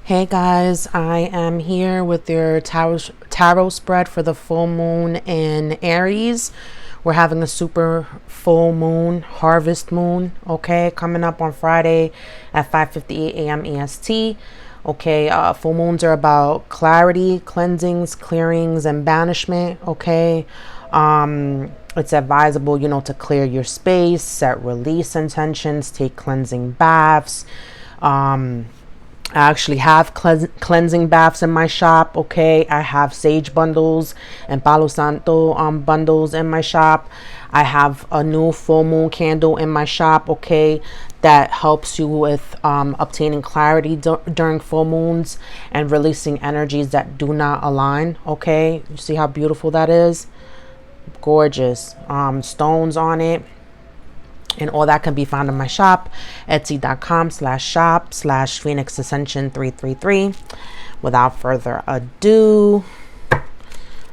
Hey guys, I am here with your tarot spread for the full moon in Aries. We're having a super full moon, harvest moon, okay, coming up on Friday at 5:58 a.m. EST. Okay, full moons are about clarity, cleansings, clearings, and banishment, okay. It's advisable, to clear your space, set release intentions, take cleansing baths. I actually have cleansing baths in my shop. Okay, I have sage bundles and Palo Santo bundles in my shop. I have a new full moon candle in my shop. Okay, that helps you with obtaining clarity during full moons and releasing energies that do not align. Okay, you see how beautiful that is? Gorgeous. Stones on it. And all that can be found in my shop, etsy.com/shop/Phoenix Ascension 333. Without further ado,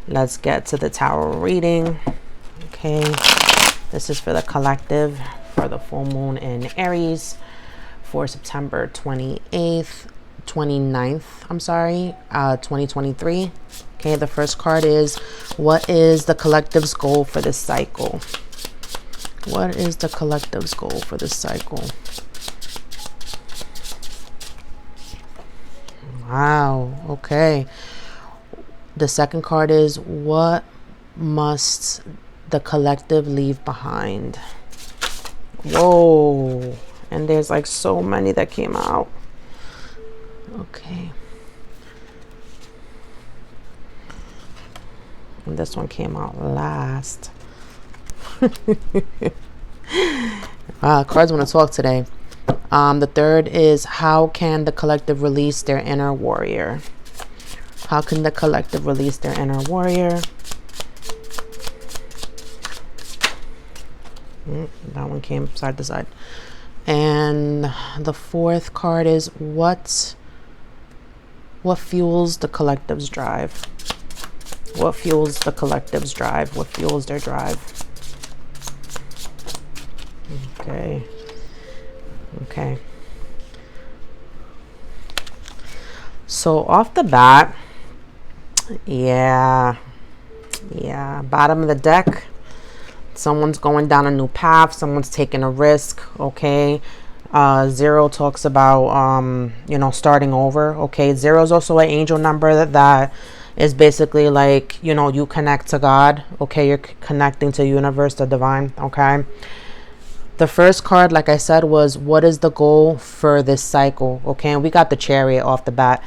let's get to the tarot reading. Okay, this is for the collective for the full moon in Aries for September 29th, 2023. Okay, the first card is, what is the collective's goal for this cycle? What is the collective's goal for this cycle? Wow, okay. The second card is, what must the collective leave behind? Whoa, and there's like so many that came out. Okay. And this one came out last. Cards want to talk today. The third is, how can the collective release their inner warrior? How can the collective release their inner warrior? That one came side to side. And the fourth card is, what fuels the collective's drive? What fuels the collective's drive? What fuels their drive? Okay. So off the bat, yeah, bottom of the deck, someone's going down a new path, someone's taking a risk. Okay. Zero talks about starting over. Okay, zero is also an angel number that is basically like, you connect to God. Okay, you're connecting to universe, the divine. Okay. The first card, like I said, was, what is the goal for this cycle? Okay, and we got the Chariot off the bat.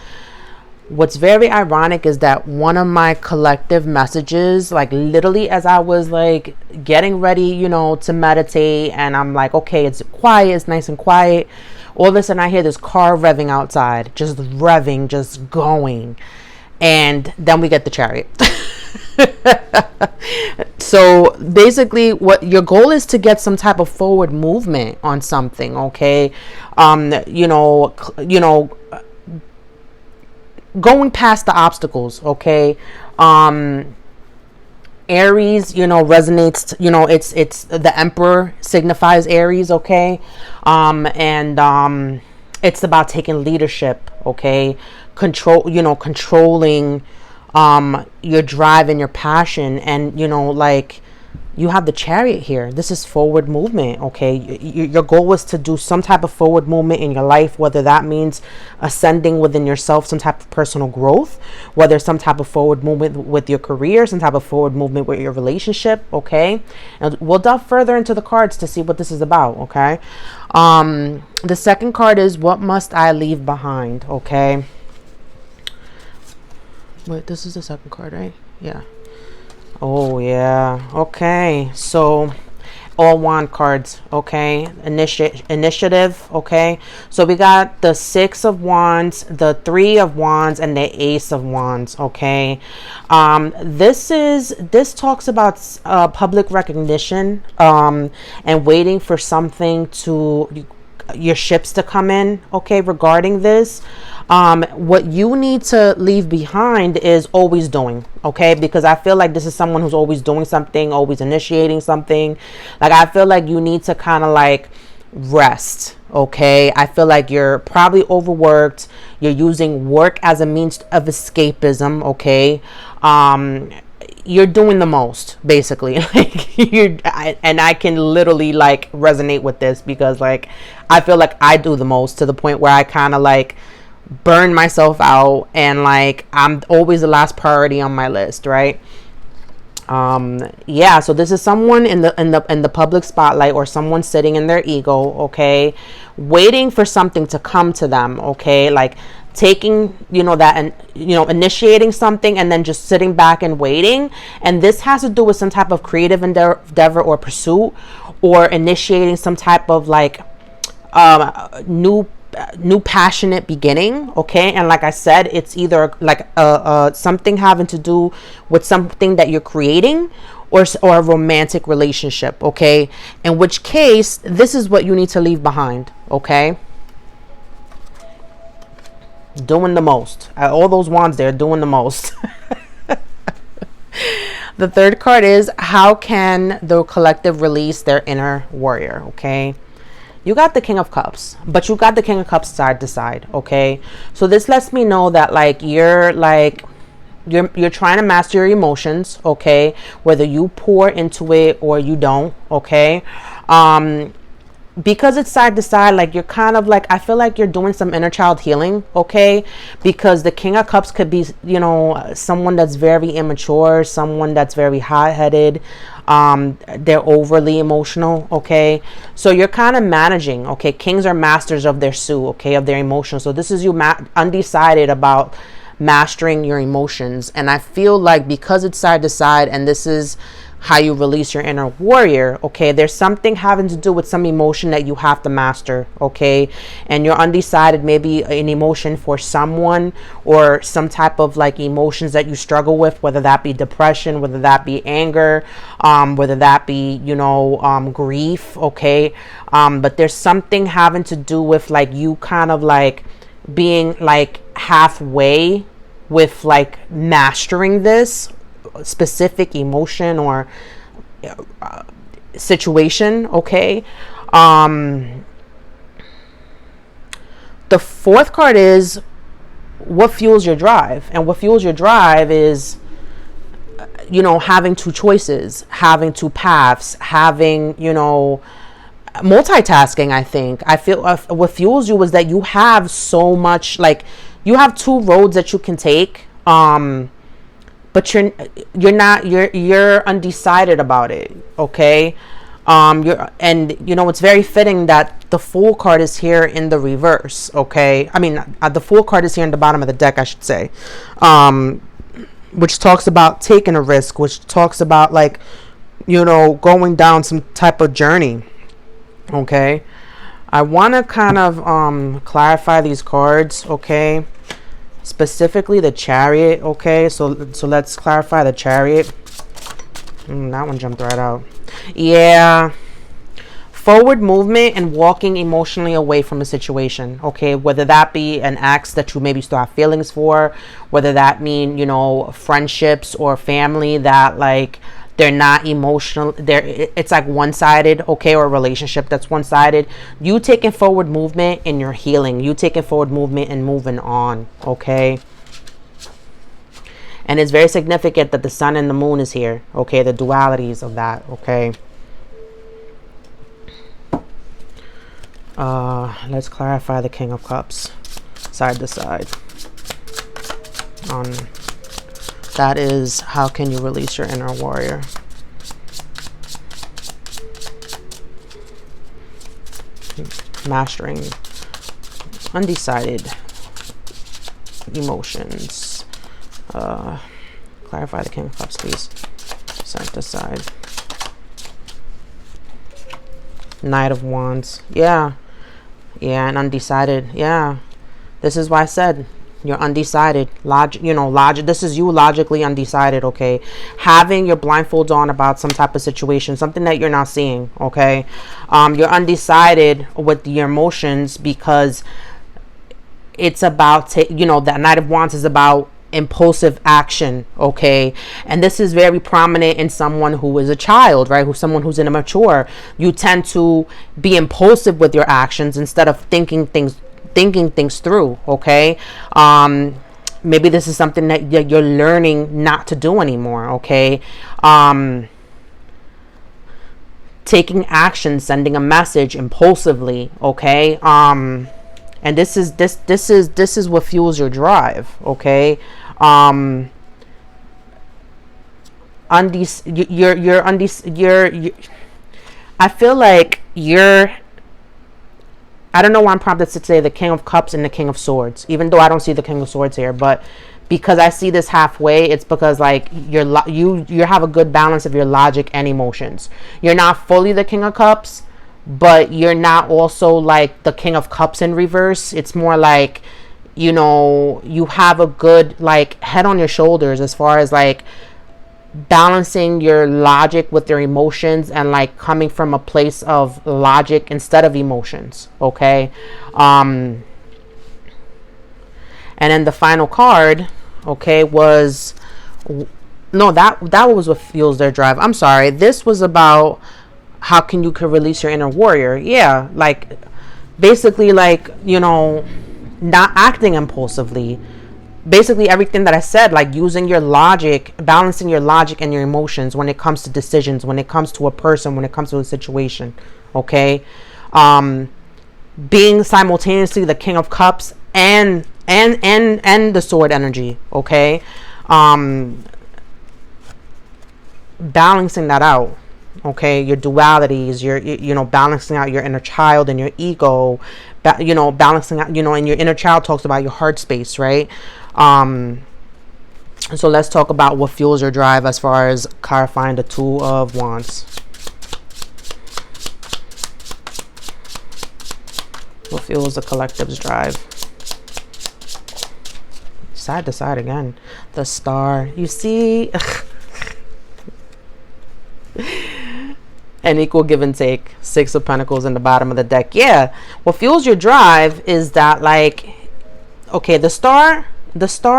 What's very ironic is that one of my collective messages, like literally as I was like getting ready, to meditate, and I'm like, okay, it's quiet, it's nice and quiet. All of a sudden I hear this car revving outside, just revving, just going. And then we get the Chariot. So basically what your goal is, to get some type of forward movement on something. Okay. Going past the obstacles. Okay. Aries, resonates, it's the Emperor signifies Aries. Okay. It's about taking leadership. Okay. Controlling your drive and your passion, and you have the Chariot here. This is forward movement. Okay, your goal was to do some type of forward movement in your life, whether that means ascending within yourself, some type of personal growth, whether some type of forward movement with your career, some type of forward movement with your relationship. Okay, and we'll delve further into the cards to see what this is about. Okay, the second card is, what must I leave behind? Okay. Wait, this is the second card, right? Yeah. Oh, yeah. Okay. So, all wand cards. Okay. Initiative. Okay. So, we got the 6 of Wands, the 3 of Wands, and the Ace of Wands. Okay. This talks about public recognition and waiting for something your ships to come in. Okay. Regarding this. What you need to leave behind is always doing. Okay, because I feel like this is someone who's always doing something, always initiating something. Like, I feel like you need to kind of like rest. Okay, I feel like you're probably overworked. You're using work as a means of escapism. Okay, you're doing the most, basically. Like and I can literally like resonate with this, because like I feel like I do the most, to the point where I kind of like burn myself out, and like I'm always the last priority on my list, right? Yeah, so this is someone in the public spotlight, or someone sitting in their ego, okay, waiting for something to come to them, okay, like taking, that, and initiating something, and then just sitting back and waiting. And this has to do with some type of creative endeavor or pursuit, or initiating some type of like new passionate beginning. Okay, and like I said, it's either like something having to do with something that you're creating, or a romantic relationship. Okay, in which case this is what you need to leave behind. Okay, doing the most. All those wands there, doing the most. The third card is, how can the collective release their inner warrior? Okay, you got the King of Cups, but you got the King of Cups side to side. Okay, so this lets me know that like you're trying to master your emotions. Okay, whether you pour into it or you don't. Okay, because it's side to side, like you're kind of like, I feel like you're doing some inner child healing. Okay, because the King of Cups could be, someone that's very immature, someone that's very hot-headed, they're overly emotional. Okay, so you're kind of managing. Okay, kings are masters of their suit, okay, of their emotions. So this is you undecided about mastering your emotions. And I feel like because it's side to side, and this is how you release your inner warrior, okay, there's something having to do with some emotion that you have to master. Okay, and you're undecided, maybe an emotion for someone, or some type of like emotions that you struggle with, whether that be depression, whether that be anger, whether that be grief. Okay, but there's something having to do with like you kind of like being like halfway with like mastering this specific emotion or situation. Okay, the fourth card is, what fuels your drive? And what fuels your drive is having two choices, having two paths, having multitasking. I feel what fuels you is that you have so much, like you have two roads that you can take, but you're undecided about it. Okay, it's very fitting that the Fool card is here in the reverse. Okay, I mean the Fool card is here in the bottom of the deck, I should say, which talks about taking a risk, which talks about like going down some type of journey. Okay, I want to kind of clarify these cards. Okay, specifically the Chariot. Okay, so let's clarify the Chariot. That one jumped right out. Yeah, forward movement and walking emotionally away from a situation. Okay, whether that be an ex that you maybe still have feelings for, whether that mean friendships or family that like they're not emotional, it's like one-sided. Okay, or a relationship that's one-sided. You taking forward movement in your healing, you taking forward movement and moving on. Okay, and it's very significant that the sun and the moon is here. Okay, the dualities of that. Okay, let's clarify the King of Cups side to side. That is, how can you release your inner warrior? Mastering undecided emotions. Clarify the King of Cups, please. Side to side. Knight of Wands. Yeah, and undecided. Yeah, this is why I said you're undecided. Logic. This is you logically undecided. Okay, having your blindfolds on about some type of situation, something that you're not seeing. Okay, you're undecided with your emotions because it's about that Knight of Wands is about impulsive action, okay? And this is very prominent in someone who is a child, right? Who's someone who's immature. You tend to be impulsive with your actions instead of thinking things through, okay? Maybe this is something that you're learning not to do anymore, okay? Taking action, sending a message impulsively, okay? And this is what fuels your drive, okay? You're I feel like I don't know why I'm prompted to say the King of Cups and the King of Swords, even though I don't see the King of Swords here, but because I see this halfway, it's because like you have a good balance of your logic and emotions. You're not fully the King of Cups, but you're not also like the King of Cups in reverse. It's more like, you know, you have a good like head on your shoulders as far as like balancing your logic with your emotions and like coming from a place of logic instead of emotions, okay? And then the final card, okay, was no, that was what fuels their drive. I'm sorry, this was about how can you could release your inner warrior. Yeah, like basically like, you know, not acting impulsively, basically everything that I said, like using your logic, balancing your logic and your emotions when it comes to decisions, when it comes to a person, when it comes to a situation, okay? Being simultaneously the King of Cups and the sword energy, okay? Balancing that out, okay? Your dualities, you know, balancing out your inner child and your ego, you know, balancing out, you know, and your inner child talks about your heart space, right? So let's talk about what fuels your drive as far as clarifying the Two of Wands. What fuels the collective's drive? Side to side again. The Star. You see? An equal give and take. Six of Pentacles in the bottom of the deck. Yeah. What fuels your drive is that, like, okay, the Star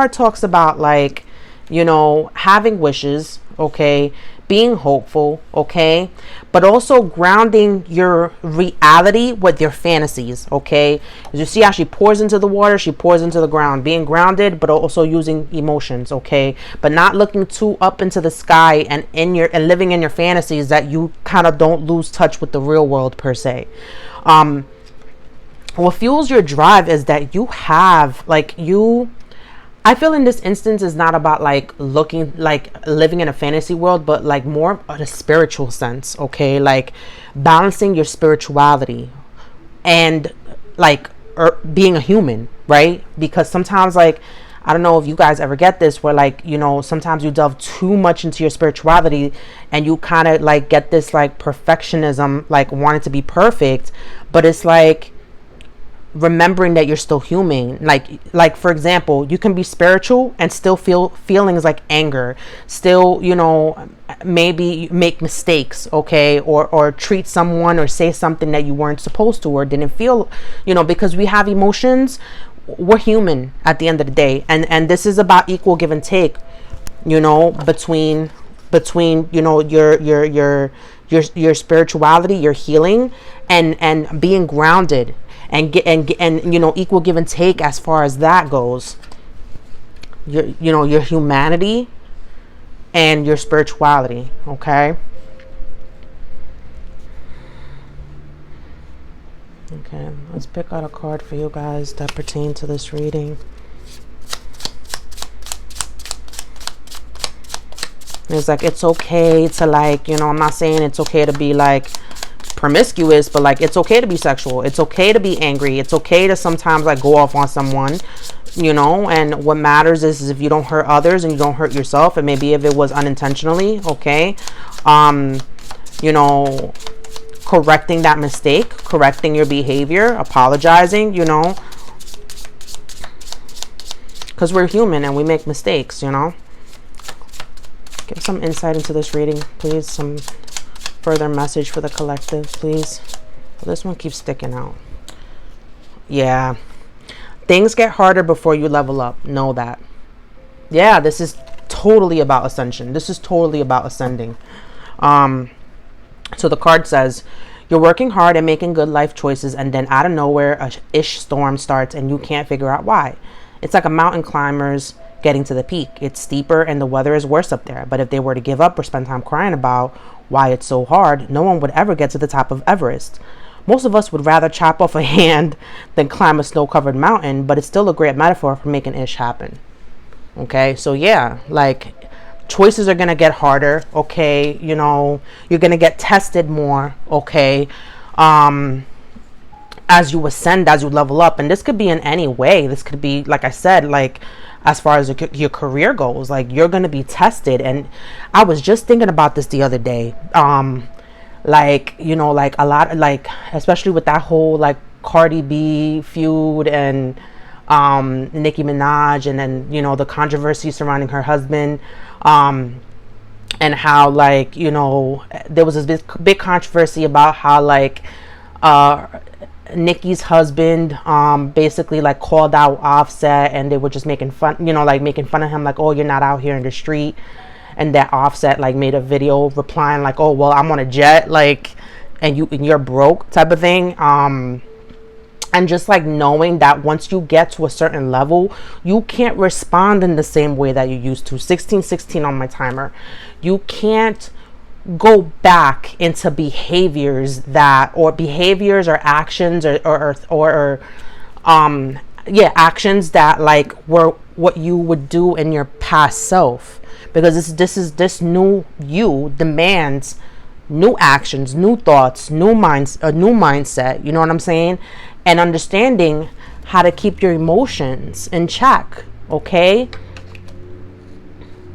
talks about, like, you know, having wishes, okay, being hopeful, okay, but also grounding your reality with your fantasies, okay? As you see how she pours into the water, she pours into the ground, being grounded, but also using emotions, okay, but not looking too up into the sky and living in your fantasies that you kind of don't lose touch with the real world per se. What fuels your drive is that you have, like, I feel in this instance is not about like looking like living in a fantasy world, but like more of a spiritual sense, okay? Like balancing your spirituality and like being a human, right? Because sometimes, like, I don't know if you guys ever get this where, like, you know, sometimes you delve too much into your spirituality and you kind of like get this like perfectionism, like wanting to be perfect, but it's like remembering that you're still human. Like for example, you can be spiritual and still feel feelings like anger, still, you know, maybe make mistakes, okay, or treat someone or say something that you weren't supposed to or didn't feel, you know, because we have emotions. We're human at the end of the day, and this is about equal give and take, you know, between you know your spirituality, your healing, and being grounded, and you know, equal give and take as far as that goes. You know, your humanity and your spirituality, okay? Okay, let's pick out a card for you guys that pertain to this reading. It's like, it's okay to, like, you know, I'm not saying it's okay to be like promiscuous, but like it's okay to be sexual, it's okay to be angry, it's okay to sometimes like go off on someone, you know, and what matters is if you don't hurt others and you don't hurt yourself, and maybe if it was unintentionally, okay, you know, correcting that mistake, correcting your behavior, apologizing, you know, because we're human and we make mistakes, you know. Give some insight into this reading, please. Some further message for the collective, please. Well, this one keeps sticking out. Yeah. Things get harder before you level up. Know that. Yeah, this is totally about ascension. This is totally about ascending. So the card says, you're working hard and making good life choices, and then out of nowhere, a ish storm starts and you can't figure out why. It's like a mountain climber's getting to the peak. It's steeper and the weather is worse up there. But if they were to give up or spend time crying about why it's so hard, no one would ever get to the top of Everest. Most of us would rather chop off a hand than climb a snow-covered mountain, but it's still a great metaphor for making ish happen. Okay, so yeah, like, choices are going to get harder. Okay, you know, you're going to get tested more. Okay, as you ascend, as you level up. And this could be in any way. This could be, like I said, like, as far as your career goes, like, you're going to be tested. And I was just thinking about this the other day. Like, you know, like a lot, like, especially with that whole like Cardi B feud and Nicki Minaj, and then, you know, the controversy surrounding her husband, and how, like, you know, there was this big controversy about how, like, Nicki's husband basically like called out Offset, and they were just making fun, you know, like making fun of him, like, oh, you're not out here in the street. And that Offset like made a video replying like, oh, well, I'm on a jet, like, and you're broke, type of thing. And just like knowing that once you get to a certain level, you can't respond in the same way that you used to. 1616 on my timer. You can't go back into behaviors or actions or yeah, actions that like were what you would do in your past self, because this new you demands new actions, new thoughts, new minds, a new mindset, you know what I'm saying? And understanding how to keep your emotions in check. Okay,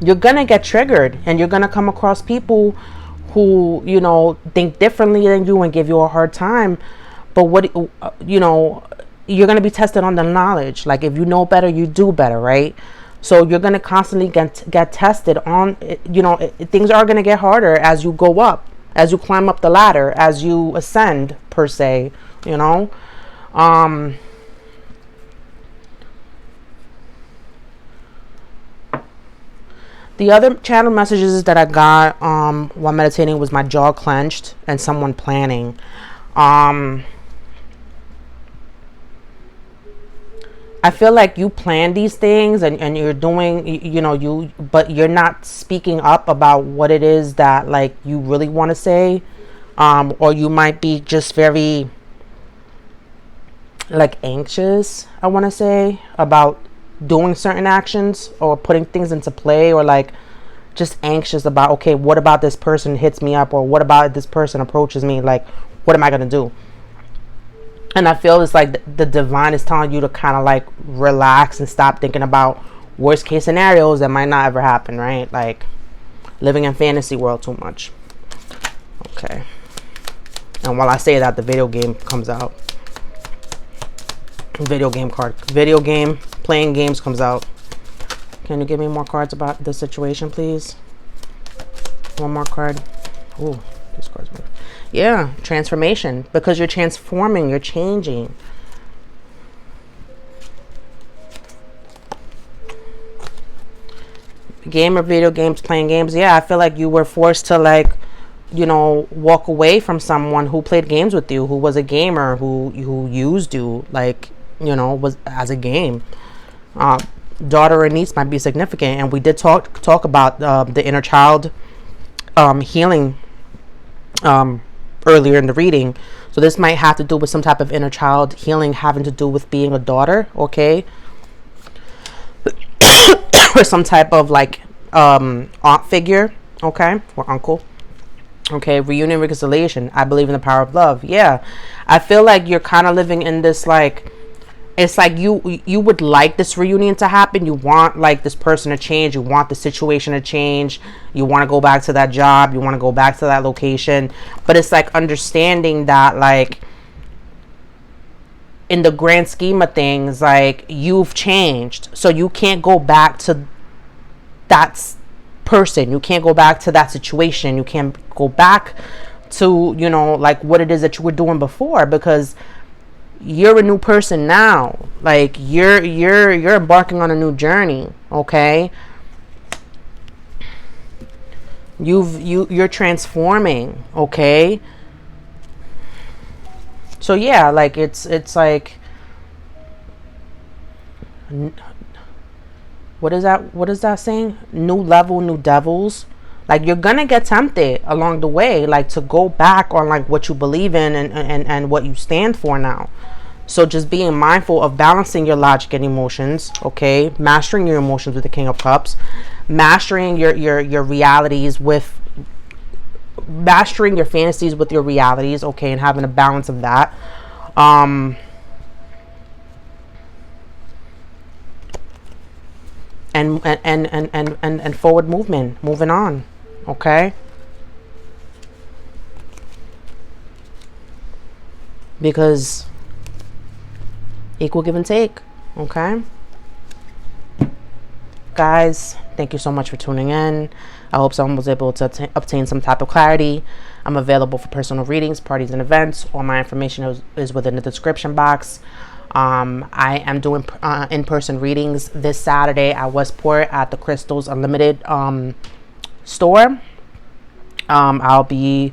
you're gonna get triggered, and you're gonna come across people who, you know, think differently than you and give you a hard time. But what, you know, you're going to be tested on the knowledge. Like, if you know better, you do better, right? So you're going to constantly get tested on, you know, things are going to get harder as you go up, as you climb up the ladder, as you ascend, per se, you know. The other channel messages that I got while meditating was my jaw clenched and someone planning. I feel like you plan these things, and you're doing, you know, but you're not speaking up about what it is that like you really want to say. Or you might be just very like anxious, I want to say, about doing certain actions or putting things into play, or like just anxious about, okay, what about this person hits me up, or what about this person approaches me, like, what am I gonna do? And I feel it's like the divine is telling you to kind of like relax and stop thinking about worst case scenarios that might not ever happen, right? Like living in fantasy world too much. Okay, and while I say that, the video game comes out. Video game playing games comes out. Can you give me more cards about the situation, please? One more card. Ooh, this card's moving. Yeah, transformation, because you're transforming, you're changing. Game or video games, playing games. Yeah, I feel like you were forced to, like, you know, walk away from someone who played games with you, who was a gamer, who used you, like, you know, was as a game. Daughter or niece might be significant, and we did talk about the inner child healing earlier in the reading. So this might have to do with some type of inner child healing having to do with being a daughter, okay? Or some type of like aunt figure, okay, or uncle. Okay, reunion, reconciliation. I believe in the power of love. Yeah, I feel like you're kind of living in this, like, it's like you would like this reunion to happen. You want like this person to change. You want the situation to change. You want to go back to that job. You want to go back to that location. But it's like understanding that, like, in the grand scheme of things, like, you've changed. So you can't go back to that person. You can't go back to that situation. You can't go back to, you know, like what it is that you were doing before, because you're a new person now. Like you're embarking on a new journey, okay? You're transforming, okay? So yeah, like it's like, what is that saying? New level, new devils. Like you're gonna get tempted along the way, like to go back on like what you believe in and what you stand for now. So just being mindful of balancing your logic and emotions, okay? Mastering your emotions with the King of Cups, mastering your realities with, mastering your fantasies with your realities, okay, and having a balance of that. And forward movement, moving on, okay? Because equal give and take, okay? Guys, thank you so much for tuning in. I hope someone was able to obtain some type of clarity. I'm available for personal readings, parties, and events. All my information is within the description box. I am doing in-person readings this Saturday at Westport at the Crystals Unlimited store. I'll be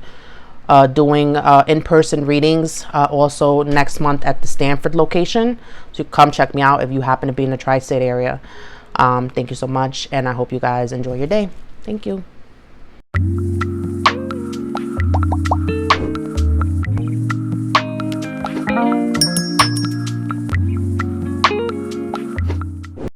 doing in-person readings also next month at the Stanford location. So come check me out if you happen to be in the tri-state area. Thank you so much, and I hope you guys enjoy your day. Thank you.